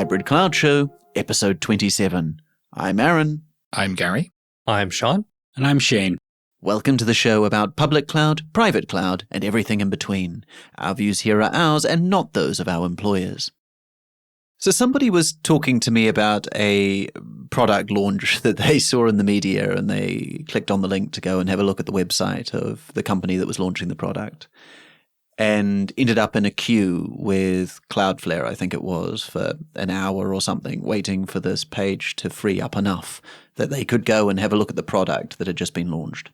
Hybrid Cloud Show, episode 27. I'm Aaron. I'm Gary. I'm Sean. And I'm Shane. Welcome to the show about public cloud, private cloud, and everything in between. Our views here are ours and not those of our employers. So somebody was talking to me about a product launch that they saw in the media, and they clicked on the link to go and have a look at the website of the company that was launching the product, and ended up in a queue with Cloudflare, I think it was, for an hour or something, waiting for this page to free up enough that they could go and have a look at the product that had just been launched.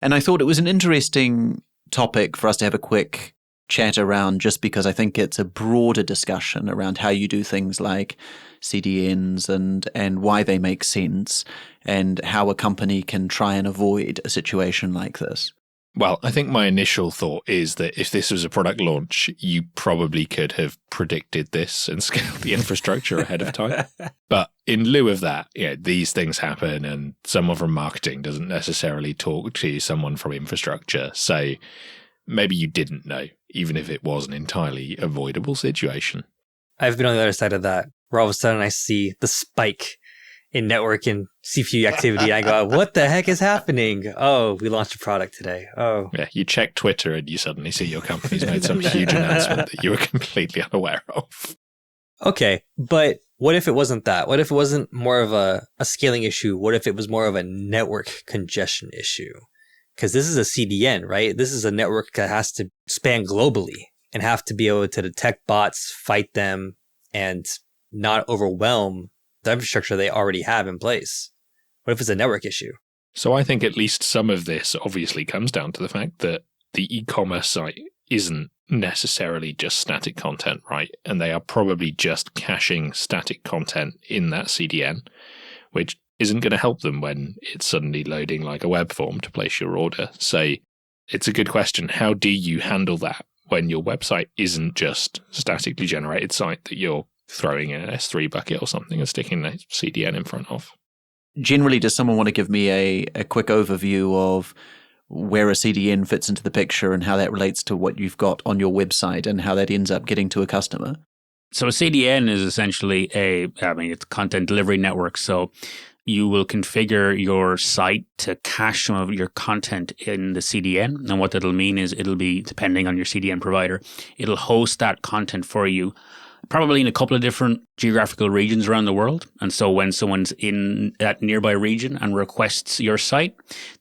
And I thought it was an interesting topic for us to have a quick chat around, just because I think it's a broader discussion around how you do things like CDNs and why they make sense, and how a company can try and avoid a situation like this. Well, I think my initial thought is that if this was a product launch, you probably could have predicted this and scaled the infrastructure ahead of time. But in lieu of that, these things happen, and someone from marketing doesn't necessarily talk to someone from infrastructure. So maybe you didn't know, even if it was an entirely avoidable situation. I've been on the other side of that, where all of a sudden I see the spike in network and CPU activity. I go, what the heck is happening? Oh, we launched a product today. Oh. Yeah, you check Twitter and you suddenly see your company's made some huge announcement that you were completely unaware of. Okay, but what if it wasn't that? What if it wasn't more of a scaling issue? What if it was more of a network congestion issue? Because this is a CDN, right? This is a network that has to span globally and have to be able to detect bots, fight them, and not overwhelm the infrastructure they already have in place. What if it's a network issue? So I think at least some of this obviously comes down to the fact that the e-commerce site isn't necessarily just static content, right? And they are probably just caching static content in that CDN, which isn't going to help them when it's suddenly loading like a web form to place your order. So it's a good question. How do you handle that when your website isn't just statically generated site that you're throwing in an S3 bucket or something and sticking a CDN in front of? Generally, does someone want to give me a quick overview of where a CDN fits into the picture and how that relates to what you've got on your website and how that ends up getting to a customer? So a CDN is essentially it's a content delivery network. So you will configure your site to cache some of your content in the CDN. And what that'll mean is it'll be, depending on your CDN provider, it'll host that content for you, probably in a couple of different geographical regions around the world. And so when someone's in that nearby region and requests your site,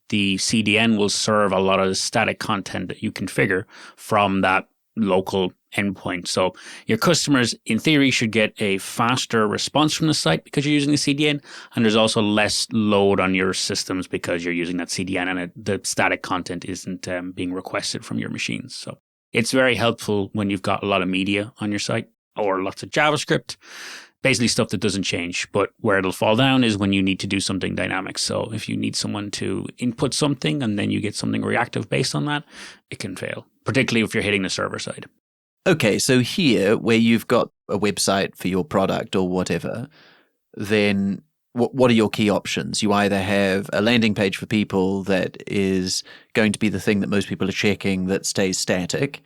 the CDN will serve a lot of the static content that you configure from that local endpoint. So your customers, in theory, should get a faster response from the site because you're using the CDN. And there's also less load on your systems because you're using that CDN and the static content isn't being requested from your machines. So it's very helpful when you've got a lot of media on your site, or lots of JavaScript, basically stuff that doesn't change. But where it'll fall down is when you need to do something dynamic. So if you need someone to input something and then you get something reactive based on that, it can fail, particularly if you're hitting the server side. Okay, so here, where you've got a website for your product or whatever, then what are your key options? You either have a landing page for people that is going to be the thing that most people are checking that stays static,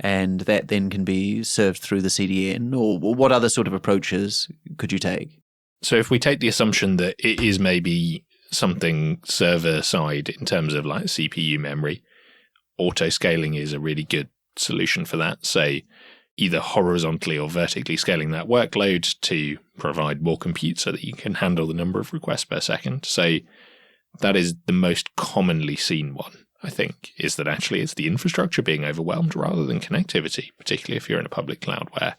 and that then can be served through the CDN, or what other sort of approaches could you take? So if we take the assumption that it is maybe something server side in terms of like CPU memory, auto scaling is a really good solution for that. So either horizontally or vertically scaling that workload to provide more compute so that you can handle the number of requests per second. So that is the most commonly seen one, I think, is that actually it's the infrastructure being overwhelmed rather than connectivity, particularly if you're in a public cloud where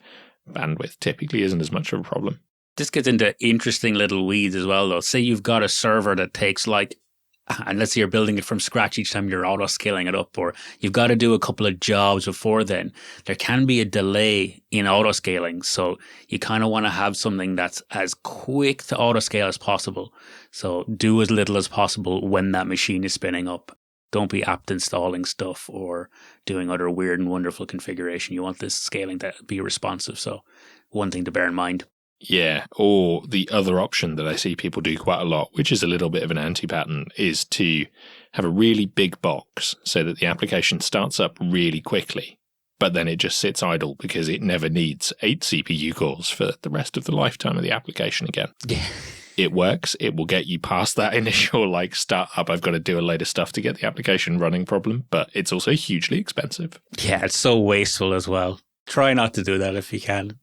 bandwidth typically isn't as much of a problem. This gets into interesting little weeds as well, though. Say you've got a server that takes and let's say you're building it from scratch each time you're auto-scaling it up, or you've got to do a couple of jobs before then. There can be a delay in auto-scaling, so you kind of want to have something that's as quick to auto-scale as possible. So do as little as possible when that machine is spinning up. Don't be apt installing stuff or doing other weird and wonderful configuration. You want this scaling to be responsive, so one thing to bear in mind. Yeah, or the other option that I see people do quite a lot, which is a little bit of an anti-pattern, is to have a really big box so that the application starts up really quickly, but then it just sits idle because it never needs 8 CPU cores for the rest of the lifetime of the application again. Yeah. It works. It will get you past that initial start up, I've got to do a load of stuff to get the application running problem, but it's also hugely expensive. Yeah, it's so wasteful as well. Try not to do that if you can.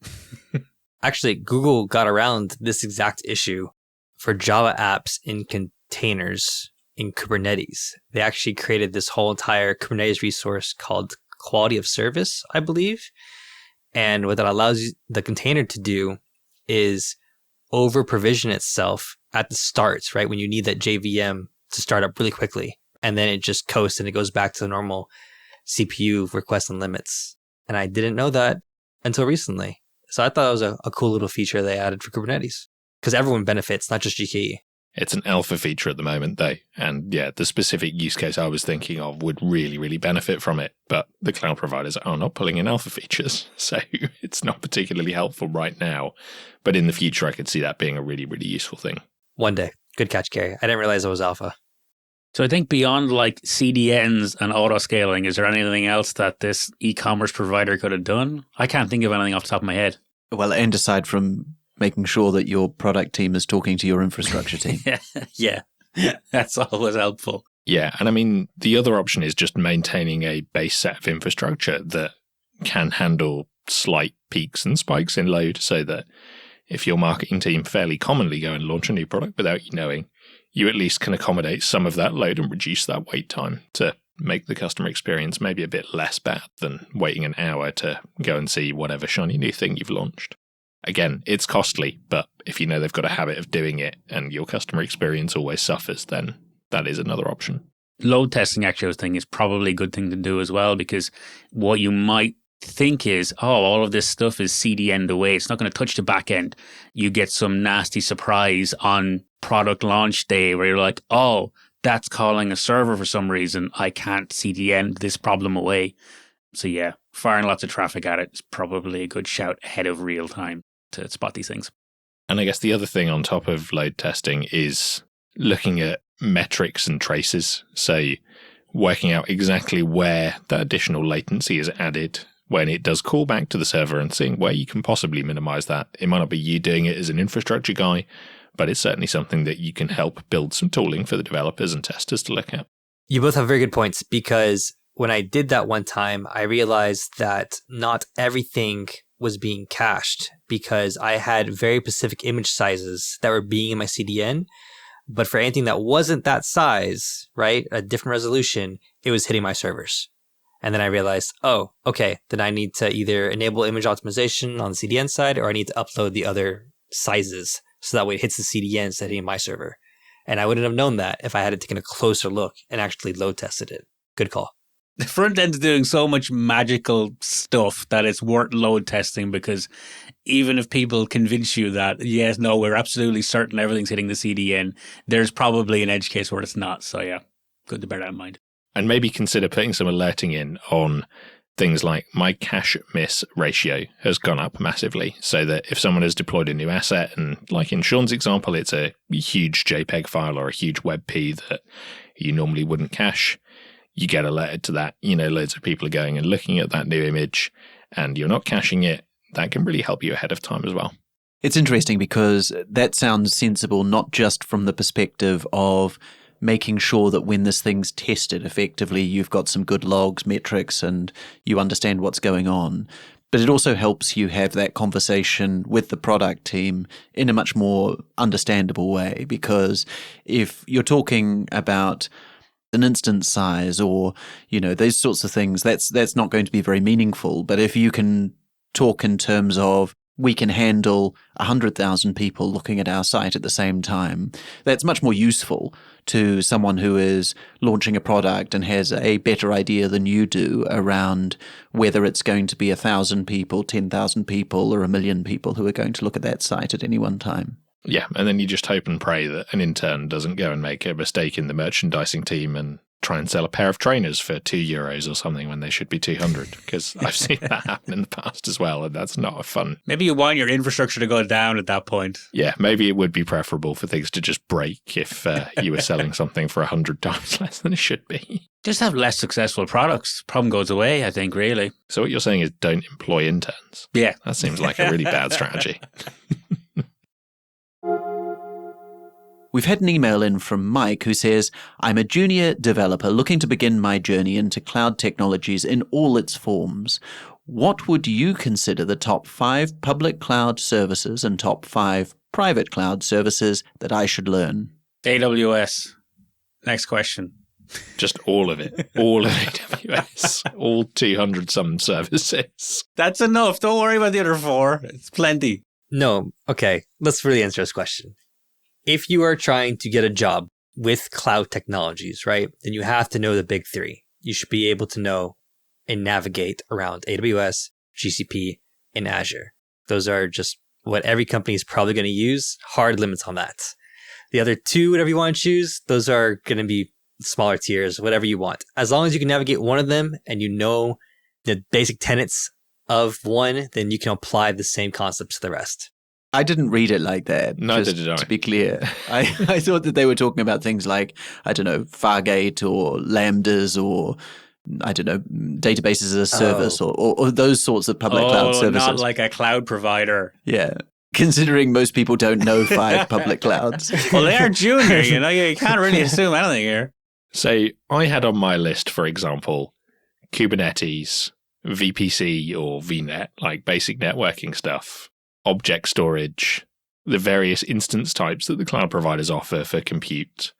Actually, Google got around this exact issue for Java apps in containers in Kubernetes. They actually created this whole entire Kubernetes resource called Quality of Service, I believe. And what that allows the container to do is over provision itself at the start, right? When you need that JVM to start up really quickly. And then it just coasts and it goes back to the normal CPU requests and limits. And I didn't know that until recently. So I thought it was a cool little feature they added for Kubernetes because everyone benefits, not just GKE. It's an alpha feature at the moment, though. And yeah, the specific use case I was thinking of would really, really benefit from it. But the cloud providers are not pulling in alpha features. So it's not particularly helpful right now. But in the future, I could see that being a really, really useful thing. One day. Good catch, Gary. I didn't realize it was alpha. So I think beyond CDNs and auto-scaling, is there anything else that this e-commerce provider could have done? I can't think of anything off the top of my head. Well, and aside from making sure that your product team is talking to your infrastructure team. Yeah, that's always helpful. Yeah, and I mean, the other option is just maintaining a base set of infrastructure that can handle slight peaks and spikes in load so that if your marketing team fairly commonly go and launch a new product without you knowing, you at least can accommodate some of that load and reduce that wait time to make the customer experience maybe a bit less bad than waiting an hour to go and see whatever shiny new thing you've launched. Again, it's costly, but if you know they've got a habit of doing it and your customer experience always suffers, then that is another option. Load testing, actually, I was thinking, is probably a good thing to do as well, because what you might think is, all of this stuff is CDN'd away. It's not going to touch the back end. You get some nasty surprise on product launch day where you're like, oh, that's calling a server for some reason. I can't CDN this problem away. So yeah, firing lots of traffic at it is probably a good shout ahead of real time to spot these things. And I guess the other thing on top of load testing is looking at metrics and traces. So working out exactly where that additional latency is added when it does call back to the server and seeing where you can possibly minimize that. It might not be you doing it as an infrastructure guy, but it's certainly something that you can help build some tooling for the developers and testers to look at. You both have very good points, because when I did that one time, I realized that not everything was being cached because I had very specific image sizes that were being in my CDN. But for anything that wasn't that size, right, a different resolution, it was hitting my servers. And then I realized, oh, okay, then I need to either enable image optimization on the CDN side, or I need to upload the other sizes so that way it hits the CDN instead of hitting my server. And I wouldn't have known that if I had taken a closer look and actually load tested it. Good call. The front end's doing so much magical stuff that it's worth load testing, because even if people convince you that, yes, no, we're absolutely certain everything's hitting the CDN, there's probably an edge case where it's not. So yeah, good to bear that in mind. And maybe consider putting some alerting in on things like my cache miss ratio has gone up massively, so that if someone has deployed a new asset, and like in Sean's example, it's a huge JPEG file or a huge WebP that you normally wouldn't cache, you get alerted to that. Loads of people are going and looking at that new image and you're not caching it. That can really help you ahead of time as well. It's interesting because that sounds sensible, not just from the perspective of making sure that when this thing's tested effectively, you've got some good logs, metrics, and you understand what's going on. But it also helps you have that conversation with the product team in a much more understandable way, because if you're talking about an instance size or, those sorts of things, that's not going to be very meaningful. But if you can talk in terms of, we can handle 100,000 people looking at our site at the same time, that's much more useful to someone who is launching a product and has a better idea than you do around whether it's going to be 1,000 people, 10,000 people, or 1 million people who are going to look at that site at any one time. Yeah, and then you just hope and pray that an intern doesn't go and make a mistake in the merchandising team and try and sell a pair of trainers for €2 or something when they should be 200, because I've seen that happen in the past as well, and that's not a fun. Maybe you want your infrastructure to go down at that point. Yeah, maybe it would be preferable for things to just break if you were selling something for 100 times less than it should be. Just have less successful products. Problem goes away, I think, really. So what you're saying is don't employ interns. Yeah. That seems like a really bad strategy. We've had an email in from Mike who says, I'm a junior developer looking to begin my journey into cloud technologies in all its forms. What would you consider the top 5 public cloud services and top 5 private cloud services that I should learn? AWS. Next question. Just all of it. All of AWS. All 200-some services. That's enough. Don't worry about the other 4. It's plenty. No. Okay. Let's really answer this question. If you are trying to get a job with cloud technologies, right, then you have to know the big 3. You should be able to know and navigate around AWS, GCP, and Azure. Those are just what every company is probably going to use. Hard limits on that. The other 2, whatever you want to choose, those are going to be smaller tiers, whatever you want. As long as you can navigate one of them and you know the basic tenets of one, then you can apply the same concepts to the rest. I didn't read it like that. Neither did I. To be clear, I thought that they were talking about things like, I don't know, Fargate or Lambdas or, I don't know, databases as a service or those sorts of public cloud services. Not like a cloud provider. Yeah. Considering most people don't know 5 public clouds. Well, they are junior, you can't really assume anything here. So I had on my list, for example, Kubernetes, VPC or VNet, like basic networking stuff, object storage, the various instance types that the cloud providers offer for compute,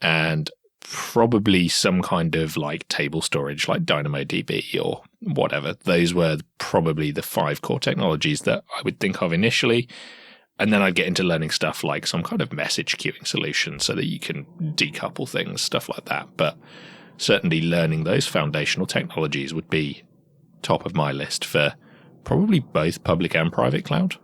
and probably some kind of like table storage like DynamoDB or whatever. Those were probably the 5 core technologies that I would think of initially. And then I'd get into learning stuff like some kind of message queuing solution so that you can decouple things, stuff like that. But certainly learning those foundational technologies would be top of my list for probably both public and private cloud.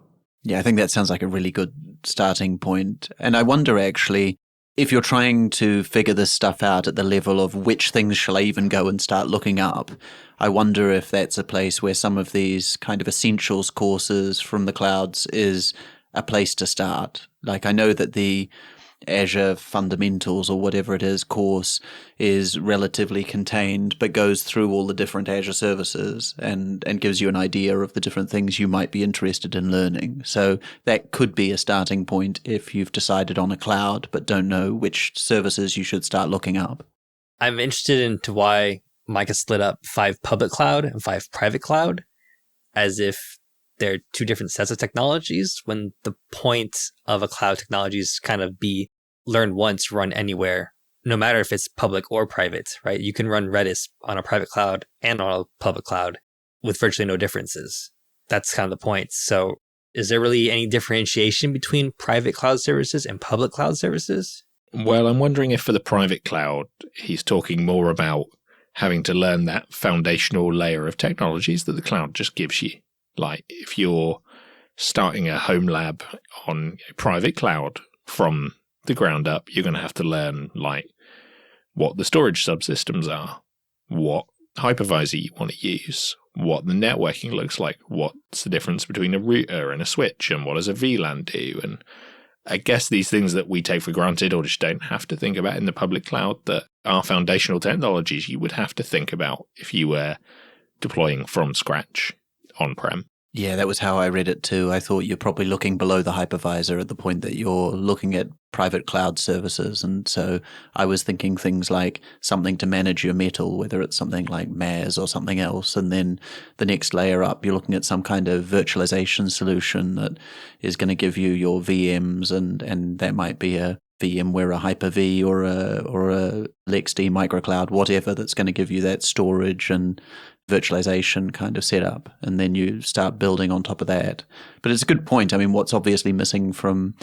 Yeah, I think that sounds like a really good starting point. And I wonder actually, if you're trying to figure this stuff out at the level of which things shall I even go and start looking up, I wonder if that's a place where some of these kind of essentials courses from the clouds is a place to start. Like I know that the Azure Fundamentals or whatever it is course is relatively contained, but goes through all the different Azure services and gives you an idea of the different things you might be interested in learning. So that could be a starting point if you've decided on a cloud, but don't know which services you should start looking up. I'm interested into why Mike has split up 5 public cloud and 5 private cloud as if they're 2 different sets of technologies, when the point of a cloud technology is kind of be learn once, run anywhere, no matter if it's public or private, right? You can run Redis on a private cloud and on a public cloud with virtually no differences. That's kind of the point. So is there really any differentiation between private cloud services and public cloud services? Well, I'm wondering if for the private cloud, he's talking more about having to learn that foundational layer of technologies that the cloud just gives you. Like if you're starting a home lab on a private cloud from the ground up, you're going to have to learn like what the storage subsystems are, what hypervisor you want to use, what the networking looks like, what's the difference between a router and a switch, and what does a VLAN do. And I guess these things that we take for granted or just don't have to think about in the public cloud that are foundational technologies you would have to think about if you were deploying from scratch on-prem. Yeah, that was how I read it too. I thought you're probably looking below the hypervisor at the point that you're looking at private cloud services. And so I was thinking things like something to manage your metal, whether it's something like MAS or something else. And then the next layer up, you're looking at some kind of virtualization solution that is going to give you your VMs, and that might be a VMware, a Hyper-V or a LXD microcloud, whatever, that's going to give you that storage and virtualization kind of setup, and then you start building on top of that. But it's a good point. I mean, what's obviously missing from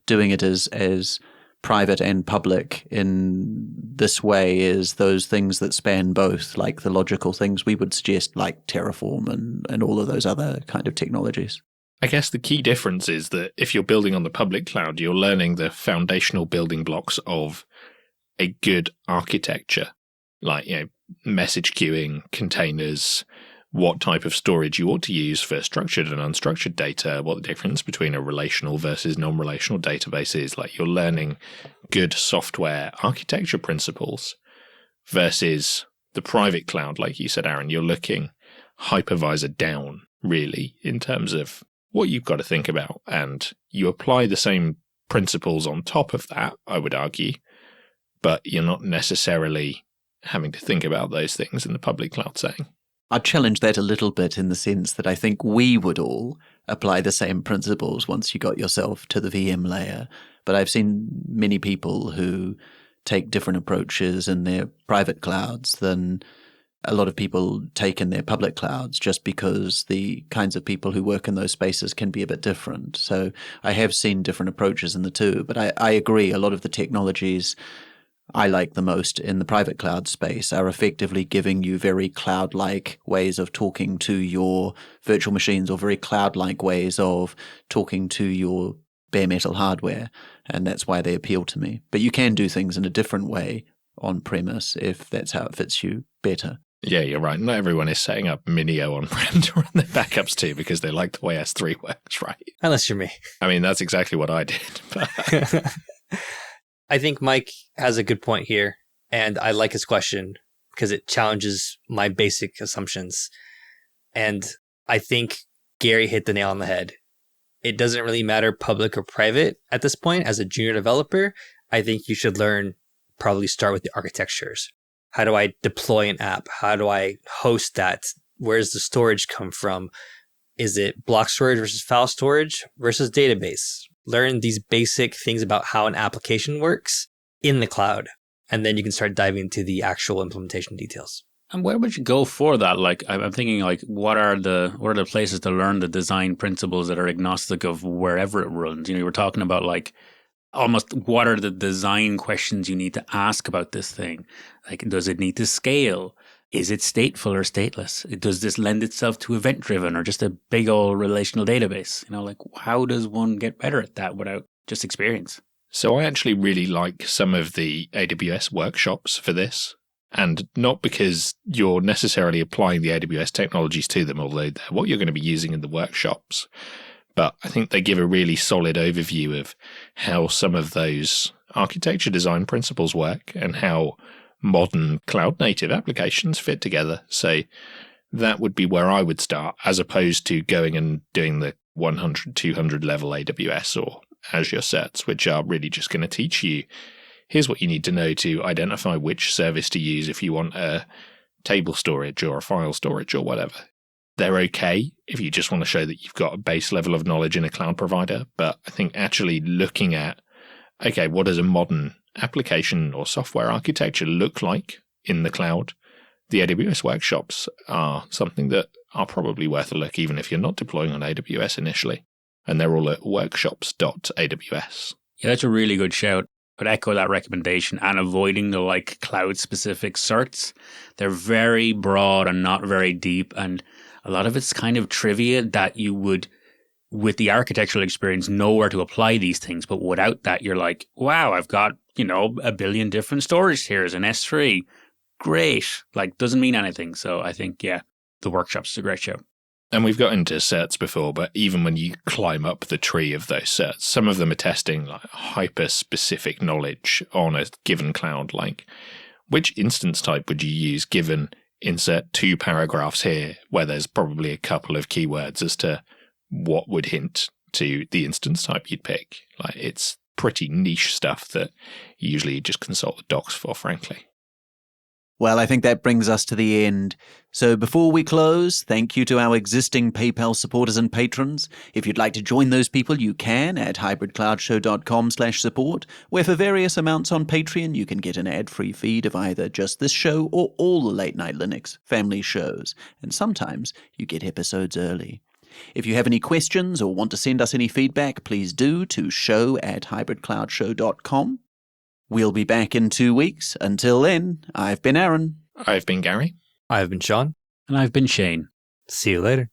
doing it as private and public in this way is those things that span both, like the logical things we would suggest, like Terraform and all of those other kind of technologies. I guess the key difference is that if you're building on the public cloud, you're learning the foundational building blocks of a good architecture, like, message queuing, containers, what type of storage you ought to use for structured and unstructured data, what the difference between a relational versus non-relational database is. Like, you're learning good software architecture principles versus the private cloud. Like you said, Aaron, you're looking hypervisor down, really, in terms of what you've got to think about. And you apply the same principles on top of that, I would argue, but you're not necessarily having to think about those things in the public cloud setting. I'd challenge that a little bit in the sense that I think we would all apply the same principles once you got yourself to the VM layer. But I've seen many people who take different approaches in their private clouds than a lot of people take in their public clouds, just because the kinds of people who work in those spaces can be a bit different. So I have seen different approaches in the two, but I agree a lot of the technologies I like the most in the private cloud space are effectively giving you very cloud-like ways of talking to your virtual machines, or very cloud-like ways of talking to your bare metal hardware. And that's why they appeal to me. But you can do things in a different way on premise if that's how it fits you better. Yeah, you're right. Not everyone is setting up Minio on-prem to run their backups too, because they like the way S3 works, right? Unless you're me. I mean, that's exactly what I did. But I think Mike has a good point here, and I like his question because it challenges my basic assumptions. And I think Gary hit the nail on the head. It doesn't really matter public or private at this point. As a junior developer, I think you should probably start with the architectures. How do I deploy an app? How do I host that? Where does the storage come from? Is it block storage versus file storage versus database? Learn these basic things about how an application works in the cloud. And then you can start diving into the actual implementation details. And where would you go for that? Like, I'm thinking, like, what are the places to learn the design principles that are agnostic of wherever it runs? You were talking about, like, almost what are the design questions you need to ask about this thing? Like, does it need to scale? Is it stateful or stateless? Does this lend itself to event-driven or just a big old relational database? Like, how does one get better at that without just experience? So I actually really like some of the AWS workshops for this. And not because you're necessarily applying the AWS technologies to them, although they're what you're going to be using in the workshops. But I think they give a really solid overview of how some of those architecture design principles work and how modern cloud native applications fit together. So that would be where I would start, as opposed to going and doing the 100, 200 level AWS or Azure sets, which are really just going to teach you, here's what you need to know to identify which service to use if you want a table storage or a file storage or whatever. They're okay if you just want to show that you've got a base level of knowledge in a cloud provider. But I think actually looking at, okay, what does a modern application or software architecture look like in the cloud? The AWS workshops are something that are probably worth a look, even if you're not deploying on AWS initially. And they're all at workshops.aws. Yeah, that's a really good shout. I'd echo that recommendation, and avoiding the like cloud-specific certs. They're very broad and not very deep, and a lot of it's kind of trivia that you would, with the architectural experience, know where to apply these things. But without that, you're like, wow, I've got, a billion different storage tiers in S3. Great. Like, doesn't mean anything. So I think, yeah, the workshops is a great show. And we've got into certs before, but even when you climb up the tree of those certs, some of them are testing like hyper-specific knowledge on a given cloud. Like, which instance type would you use given insert 2 paragraphs here, where there's probably a couple of keywords as to what would hint to the instance type you'd pick. Like, it's pretty niche stuff that you usually just consult the docs for, frankly. Well, I think that brings us to the end. So before we close, thank you to our existing PayPal supporters and patrons. If you'd like to join those people, you can at hybridcloudshow.com/support, where for various amounts on Patreon, you can get an ad-free feed of either just this show or all the Late Night Linux family shows. And sometimes you get episodes early. If you have any questions or want to send us any feedback, please do to show@hybridcloudshow.com. We'll be back in 2 weeks. Until then, I've been Aaron. I've been Gary. I've been Sean. And I've been Shane. See you later.